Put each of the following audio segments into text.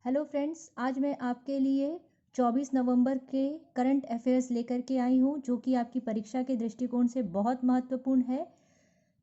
Hello friends, आज मैं आपके लिए 24 नवंबर के करंट अफेयर्स लेकर के आई हूँ जो कि आपकी परीक्षा के दृष्टिकोण से बहुत महत्वपूर्ण है।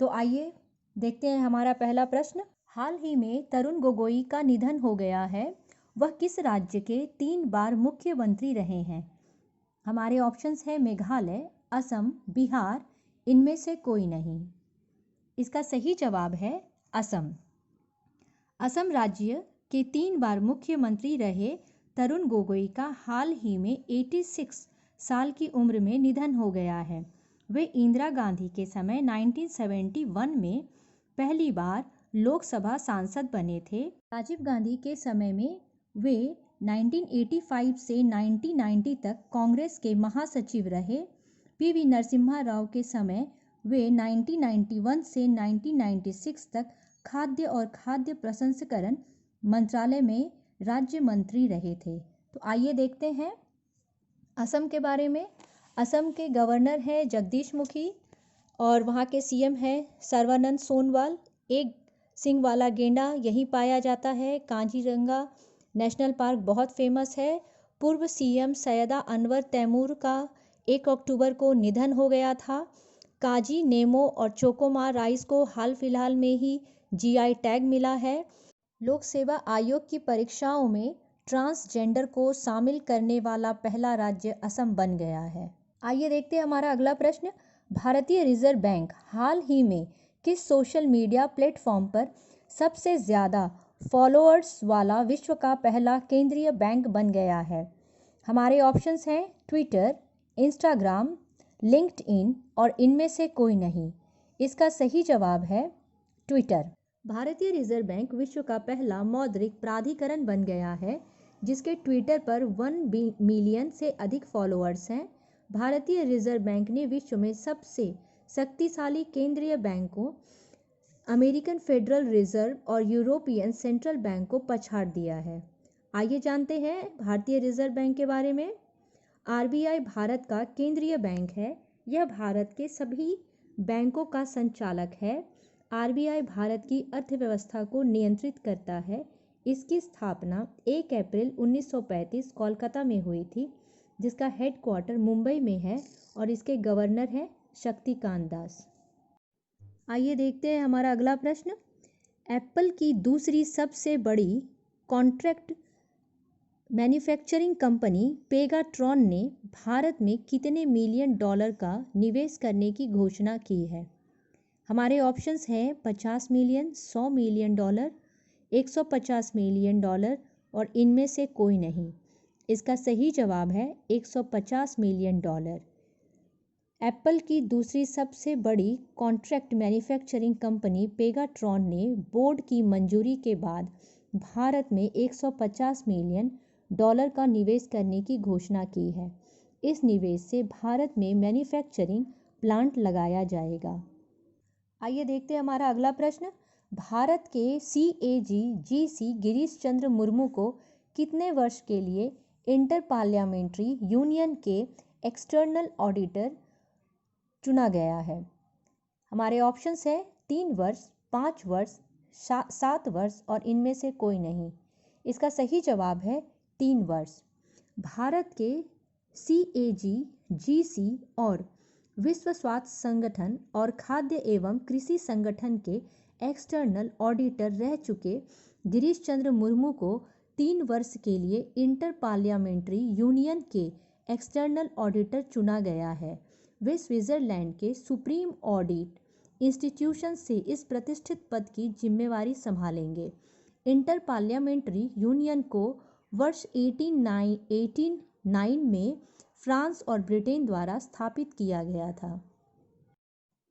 तो आइए देखते हैं हमारा पहला प्रश्न। हाल ही में तरुण गोगोई का निधन हो गया है। वह किस राज्य के 3 बार मुख्यमंत्री रहे हैं? हमारे ऑप्शंस हैं मेघालय, असम, बिहार, इनमें से कोई नहीं। इसका सही जवाब है असम। असम राज्य के 3 बार मुख्यमंत्री रहे तरुण गोगोई का हाल ही में 86 साल की उम्र में निधन हो गया है। वे इंदिरा गांधी के समय 1971 में पहली बार लोकसभा सांसद बने थे। राजीव गांधी के समय में वे 1985 से 1990 तक कांग्रेस के महासचिव रहे। पीवी नरसिम्हा राव के समय वे 1991 से 1996 तक खाद्य और खाद्य प्रसंस्करण मंत्रालय में राज्य मंत्री रहे थे। तो आइए देखते हैं असम के बारे में। असम के गवर्नर हैं जगदीश मुखी और वहाँ के सीएम हैं सर्बानंद सोनोवाल। एक सिंग वाला गेंडा यहीं पाया जाता है। काजीरंगा नेशनल पार्क बहुत फेमस है। पूर्व सीएम सैयदा अनवर तैमूर का 1 अक्टूबर को निधन हो गया था। काजी नेमो और चोकोमार राइस को हाल फिलहाल में ही जीआई टैग मिला है। लोक सेवा आयोग की परीक्षाओं में ट्रांसजेंडर को शामिल करने वाला पहला राज्य असम बन गया है। आइए देखते हैं हमारा अगला प्रश्न। भारतीय रिजर्व बैंक हाल ही में किस सोशल मीडिया प्लेटफॉर्म पर सबसे ज़्यादा फॉलोअर्स वाला विश्व का पहला केंद्रीय बैंक बन गया है? हमारे ऑप्शंस हैं ट्विटर, इंस्टाग्राम, लिंक्डइन और इनमें से कोई नहीं। इसका सही जवाब है ट्विटर। भारतीय रिजर्व बैंक विश्व का पहला मौद्रिक प्राधिकरण बन गया है जिसके ट्विटर पर 1 मिलियन से अधिक फॉलोअर्स हैं। भारतीय रिजर्व बैंक ने विश्व में सबसे शक्तिशाली केंद्रीय बैंकों अमेरिकन फेडरल रिजर्व और यूरोपियन सेंट्रल बैंक को पछाड़ दिया है। आइए जानते हैं भारतीय रिजर्व बैंक के बारे में। आरबीआई भारत का केंद्रीय बैंक है। यह भारत के सभी बैंकों का संचालक है। आरबीआई भारत की अर्थव्यवस्था को नियंत्रित करता है। इसकी स्थापना 1 अप्रैल 1935 कोलकाता में हुई थी, जिसका हेडक्वार्टर मुंबई में है और इसके गवर्नर हैं शक्तिकांत दास। आइए देखते हैं हमारा अगला प्रश्न। एप्पल की दूसरी सबसे बड़ी कॉन्ट्रैक्ट मैन्युफैक्चरिंग कंपनी पेगाट्रॉन ने भारत में कितने मिलियन डॉलर का निवेश करने की घोषणा की है? हमारे ऑप्शंस हैं 50 million, 100 million dollar, 150 million dollar और इनमें से कोई नहीं। इसका सही जवाब है 150 मिलियन डॉलर। एप्पल की दूसरी सबसे बड़ी कॉन्ट्रैक्ट मैन्युफैक्चरिंग कंपनी पेगाट्रॉन ने बोर्ड की मंजूरी के बाद भारत में 150 मिलियन डॉलर का निवेश करने की घोषणा की है। इस निवेश से भारत में मैन्युफैक्चरिंग प्लांट लगाया जाएगा। आइए देखते हैं हमारा अगला प्रश्न। भारत के CAG GC गिरीश चंद्र मुर्मू को कितने वर्ष के लिए इंटर पार्लियामेंट्री यूनियन के एक्सटर्नल ऑडिटर चुना गया है? हमारे ऑप्शंस हैं 3 वर्ष, 5 वर्ष, 7 वर्ष और इनमें से कोई नहीं। इसका सही जवाब है 3 वर्ष। भारत के CAG GC और विश्व स्वास्थ्य संगठन और खाद्य एवं कृषि संगठन के एक्सटर्नल ऑडिटर रह चुके गिरीश चंद्र मुर्मू को 3 वर्ष के लिए इंटर पार्लियामेंट्री यूनियन के एक्सटर्नल ऑडिटर चुना गया है। वे स्विट्जरलैंड के सुप्रीम ऑडिट इंस्टीट्यूशन से इस प्रतिष्ठित पद की जिम्मेवारी संभालेंगे। इंटर पार्लियामेंट्री यूनियन को वर्ष 1889 में फ्रांस और ब्रिटेन द्वारा स्थापित किया गया था।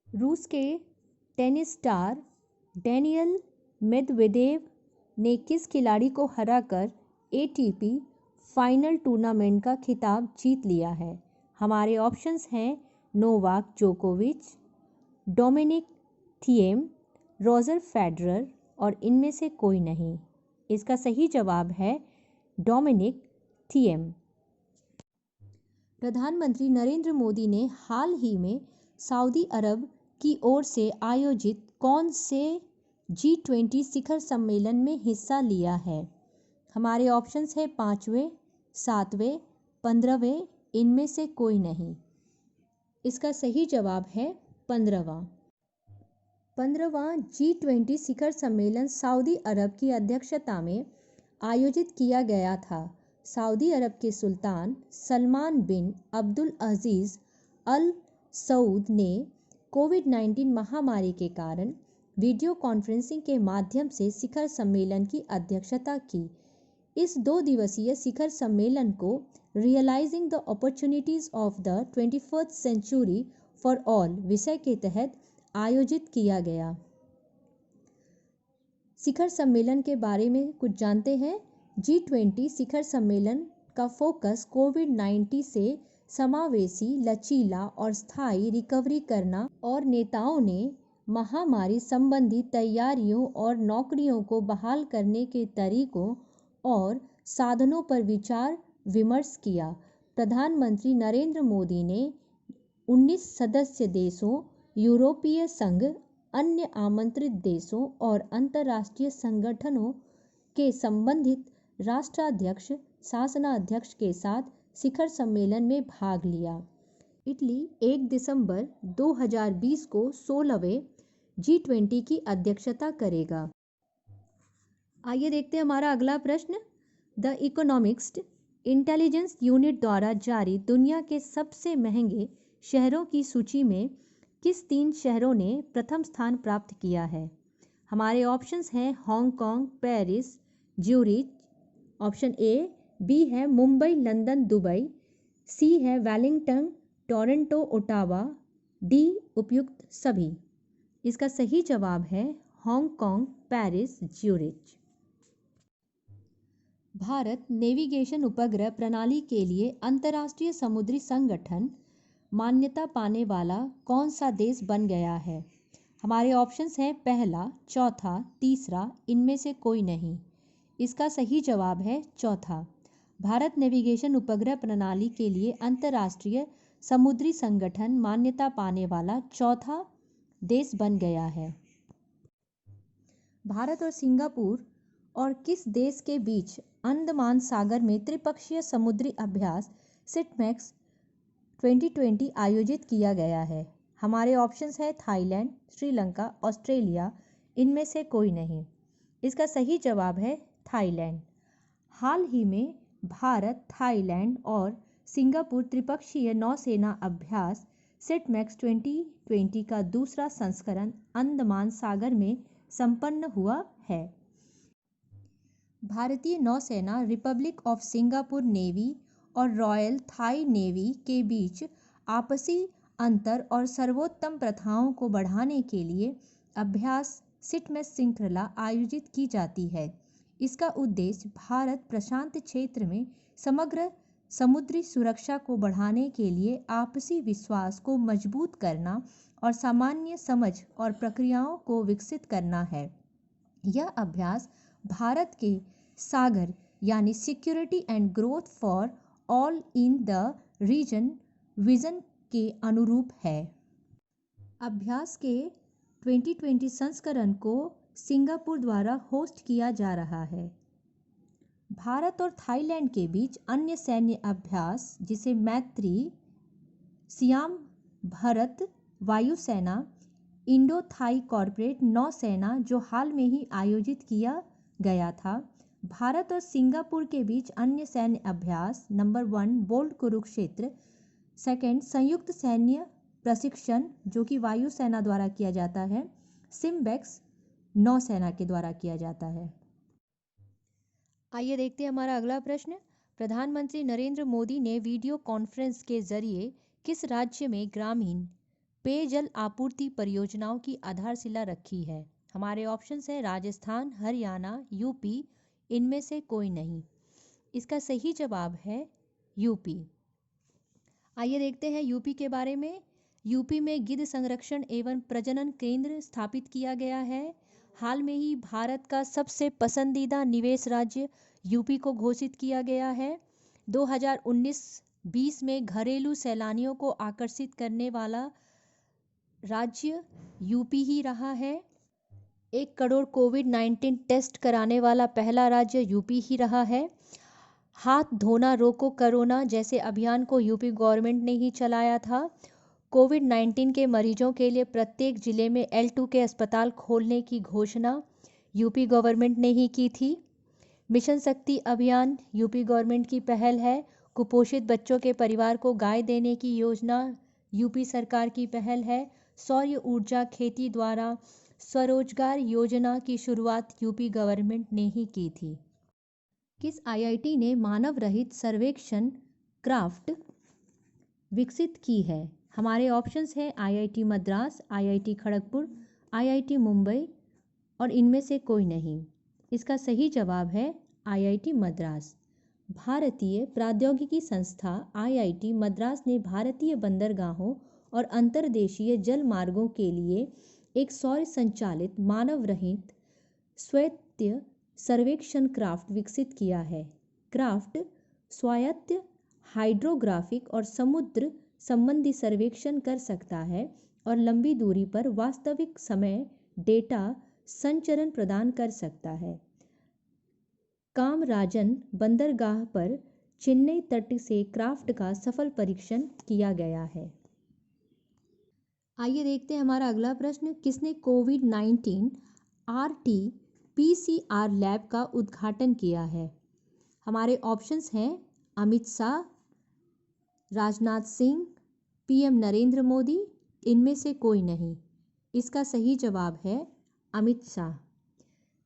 रूस के टेनिस स्टार डेनियल मेदवेदेव ने किस खिलाड़ी को हराकर ATP फाइनल टूर्नामेंट का खिताब जीत लिया है? हमारे ऑप्शंस हैं नोवाक जोकोविच, डोमिनिक थिएम, रॉजर फेडरर और इनमें से कोई नहीं। इसका सही जवाब है डोमिनिक थिएम। प्रधानमंत्री नरेंद्र मोदी ने हाल ही में सऊदी अरब की ओर से आयोजित कौन से G20 शिखर सम्मेलन में हिस्सा लिया है? हमारे ऑप्शंस है 5वें, 7वें, 15वें, इनमें से कोई नहीं। इसका सही जवाब है 15वां। 15वां G20 शिखर सम्मेलन सऊदी अरब की अध्यक्षता में आयोजित किया गया था। सऊदी अरब के सुल्तान सलमान बिन अब्दुल अजीज अल सऊद ने कोविड-19 महामारी के कारण वीडियो कॉन्फ्रेंसिंग के माध्यम से शिखर सम्मेलन की अध्यक्षता की। इस 2 दिवसीय शिखर सम्मेलन को realising the opportunities of the 21st century for all विषय के तहत आयोजित किया गया। शिखर सम्मेलन के बारे में कुछ जानते हैं। G20 शिखर सम्मेलन का फोकस कोविड-19 से समावेशी, लचीला और स्थायी रिकवरी करना और नेताओं ने महामारी संबंधी तैयारियों और नौकरियों को बहाल करने के तरीकों और साधनों पर विचार विमर्श किया। प्रधानमंत्री नरेंद्र मोदी ने 19 सदस्य देशों, यूरोपीय संघ, अन्य आमंत्रित देशों और अंतर्राष्ट्रीय संगठनों के संबंधित राष्ट्राध्यक्ष, शासनाध्यक्ष के साथ शिखर सम्मेलन में भाग लिया। इटली 1 दिसंबर 2020 को 16वें G20 की अध्यक्षता करेगा। आइए देखते हैं हमारा अगला प्रश्न। द इकोनॉमिस्ट इंटेलिजेंस यूनिट द्वारा जारी दुनिया के सबसे महंगे शहरों की सूची में किस 3 शहरों ने प्रथम स्थान प्राप्त किया है? हमारे ऑप्शंस हैं Hong Kong, Paris, Zurich. Option A, B है मुंबई, लंदन, दुबई, सी है वेलिंगटन, टोरंटो, ओटावा, डी उपयुक्त सभी। इसका सही जवाब है Hong Kong, Paris, Zurich. Bharat navigation उपग्रह प्रणाली के लिए अंतर्राष्ट्रीय समुद्री संगठन मान्यता पाने वाला कौन सा देश बन गया है? हमारे ऑप्शंस हैं पहला, चौथा, तीसरा, इनमें से कोई नहीं। इसका सही जवाब है चौथा। भारत नेविगेशन उपग्रह प्रणाली के लिए अंतर्राष्ट्रीय समुद्री संगठन मान्यता पाने वाला चौथा देश बन गया है। भारत और सिंगापुर और किस देश के बीच अंडमान सागर में त्रिपक्षीय समुद्री अभ्यास सिटमैक्स 2020 आयोजित किया गया है? हमारे ऑप्शंस है थाईलैंड, श्रीलंका, ऑस्ट्रेलिया, इनमें से कोई नहीं। इसका सही जवाब है थाईलैंड। हाल ही में भारत, थाईलैंड और सिंगापुर त्रिपक्षीय नौसेना अभ्यास सिटमैक्स 2020 का दूसरा संस्करण अंडमान सागर में संपन्न हुआ है। भारतीय नौसेना, रिपब्लिक ऑफ सिंगापुर नेवी और रॉयल थाई नेवी के बीच आपसी अंतर और सर्वोत्तम प्रथाओं को बढ़ाने के लिए अभ्यास सिटमैक्स श्रृंखला आयोजित की जाती है। इसका उद्देश्य भारत प्रशांत क्षेत्र में समग्र समुद्री सुरक्षा को बढ़ाने के लिए आपसी विश्वास को मजबूत करना और सामान्य समझ और प्रक्रियाओं को विकसित करना है। यह अभ्यास भारत के सागर यानी security and growth for all in the region vision के अनुरूप है। अभ्यास के 2020 संस्करण को सिंगापुर द्वारा होस्ट किया जा रहा है। भारत और थाईलैंड के बीच अन्य सैन्य अभ्यास जिसे मैत्री, सियाम भारत वायुसेना, इंडो थाई कॉर्पोरेट नौसेना जो हाल में ही आयोजित किया गया था। भारत और सिंगापुर के बीच अन्य सैन्य अभ्यास नंबर 1 बोल्ड कुरुक्षेत्र, सेकंड संयुक्त सैन्य प्रशिक्षण जो कि वायुसेना द्वारा किया जाता है, सिम्बेक्स नौसेना के द्वारा किया जाता है। आइए देखते हैं हमारा अगला प्रश्न। प्रधानमंत्री नरेंद्र मोदी ने वीडियो कॉन्फ्रेंस के जरिए किस राज्य में ग्रामीण पेयजल आपूर्ति परियोजनाओं की आधारशिला रखी है? हमारे ऑप्शंस हैं राजस्थान, हरियाणा, यूपी, इनमें से कोई नहीं। इसका सही जवाब है यूपी। आइए देखते हैं यूपी के बारे में। यूपी में गिद्ध संरक्षण एवं प्रजनन केंद्र स्थापित किया गया है। हाल में ही भारत का सबसे पसंदीदा निवेश राज्य यूपी को घोषित किया गया है। 2019-20 में घरेलू सैलानियों को आकर्षित करने वाला राज्य यूपी ही रहा है। 1 करोड़ कोविड-19 टेस्ट कराने वाला पहला राज्य यूपी ही रहा है। हाथ धोना रोको कोरोना जैसे अभियान को यूपी गवर्नमेंट ने ही चलाया था। कोविड-19 के मरीजों के लिए प्रत्येक जिले में L2 के अस्पताल खोलने की घोषणा यूपी गवर्नमेंट ने ही की थी। मिशन शक्ति अभियान यूपी गवर्नमेंट की पहल है। कुपोषित बच्चों के परिवार को गाय देने की योजना यूपी सरकार की पहल है। सौर ऊर्जा खेती द्वारा स्वरोजगार योजना की शुरुआत यूपी गवर्नमेंट ने ही की थी। किस आईआईटी ने मानव रहित सर्वेक्षण क्राफ्ट विकसित की है? हमारे ऑप्शंस हैं IIT Madras, IIT Kharagpur, IIT Mumbai और इनमें से कोई नहीं। इसका सही जवाब है आईआईटी मद्रास। भारतीय प्रौद्योगिकी संस्था आईआईटी मद्रास ने भारतीय बंदरगाहों और अंतर्देशीय जल मार्गों के लिए एक सौर संचालित मानव रहित स्वायत्त सर्वेक्षण क्राफ्ट विकसित किया है। क्राफ्ट स्वायत्त हाइड्रोग्राफिक और समुद्र संबंधी सर्वेक्षण कर सकता है और लंबी दूरी पर वास्तविक समय डेटा संचरण प्रदान कर सकता है। कामराजन बंदरगाह पर चेन्नई तट से क्राफ्ट का सफल परीक्षण किया गया है। आइए देखते हैं हमारा अगला प्रश्न। किसने कोविड-19 RT-PCR लैब का उद्घाटन किया है? हमारे ऑप्शंस हैं अमित शाह, राजनाथ सिंह, PM नरेंद्र मोदी, इनमें से कोई नहीं। इसका सही जवाब है अमित शाह।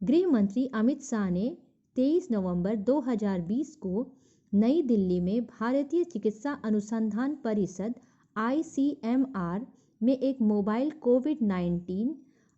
गृह मंत्री अमित शाह ने 23 नवंबर 2020 को नई दिल्ली में भारतीय चिकित्सा अनुसंधान परिषद ICMR में एक मोबाइल कोविड-19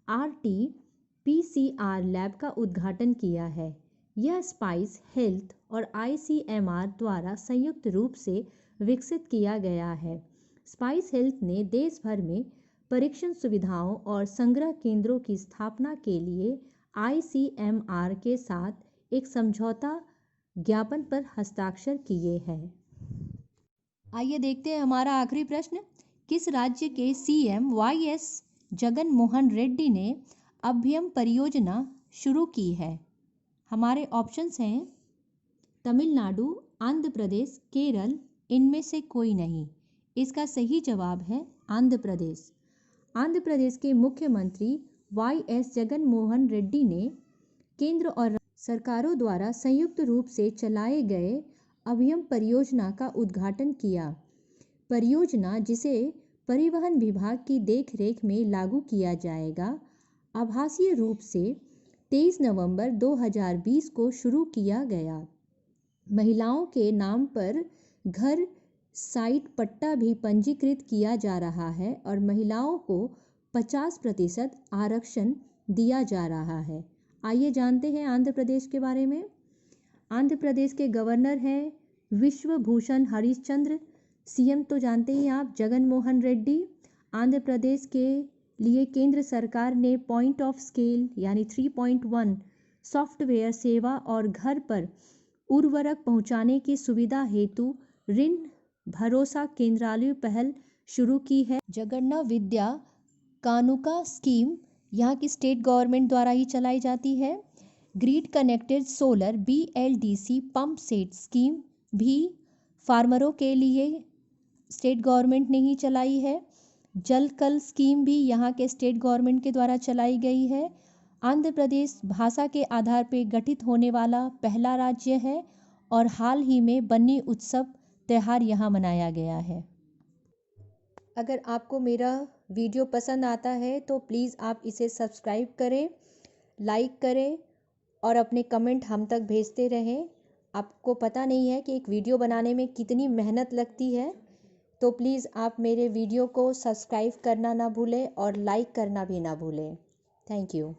RT-PCR लैब का उद्घाटन किया है। यह स्पाइस हेल्थ और ICMR द्वारा संयुक्त रूप से विकसित किया गया है। स्पाइस हेल्थ ने देश भर में परीक्षण सुविधाओं और संग्रह केंद्रों की स्थापना के लिए ICMR के साथ एक समझौता ज्ञापन पर हस्ताक्षर किए हैं। आइए देखते हैं हमारा आखिरी प्रश्न। किस राज्य के CM YS जगन मोहन रेड्डी ने अभ्यम परियोजना शुरू की है? हमारे ऑप्शंस हैं तमिलनाडु, आंध्र प्रदेश, केरल, इनमें से कोई नहीं। इसका सही जवाब है आंध्र प्रदेश। आंध्र प्रदेश के मुख्यमंत्री YS जगन मोहन रेड्डी ने केंद्र और सरकारों द्वारा संयुक्त रूप से चलाए गए अभ्यम परियोजना का उद्घाटन किया। परियोजना, जिसे परिवहन विभाग की देखरेख में लागू किया जाएगा, आभासीय रूप से 23 नवंबर 2020 को शुरू किया गया। महिलाओं के नाम पर घर साइट पट्टा भी पंजीकृत किया जा रहा है और महिलाओं को 50% आरक्षण दिया जा रहा है। आइए जानते हैं आंध्र प्रदेश के बारे में। आंध्र प्रदेश के गवर्नर हैं विश्वभूषण हरिश्चंद्र। CM तो जानते ही आप, जगन मोहन रेड्डी। आंध्र प्रदेश के लिए केंद्र सरकार ने पॉइंट ऑफ स्केल यानी 3.1 सॉफ्टवेयर सेवा और घर पर उर्वरक पहुंचाने की सुविधा हेतु ऋण भरोसा केंद्रालय पहल शुरू की है। जगन्ना विद्या कानुका स्कीम यहाँ की स्टेट गवर्नमेंट द्वारा ही चलाई जाती है। Grid connected solar BLDC pump set scheme भी फार्मरों के लिए स्टेट गवर्नमेंट ने ही चलाई है। जल कल स्कीम भी यहाँ के स्टेट गवर्नमेंट के द्वारा चलाई गई है। आंध्र प्रदेश भाषा के आधार पर गठित होने वाला पहला राज्य है और हाल ही में बन्नी उत्सव त्यौहार यहाँ मनाया गया है। अगर आपको मेरा वीडियो पसंद आता है तो प्लीज़ आप इसे सब्सक्राइब करें, लाइक करें और अपने कमेंट हम तक भेजते रहें। आपको पता नहीं है कि एक वीडियो बनाने में कितनी मेहनत लगती है, तो प्लीज़ आप मेरे वीडियो को सब्सक्राइब करना ना भूलें और लाइक करना भी ना भूलें। Thank you.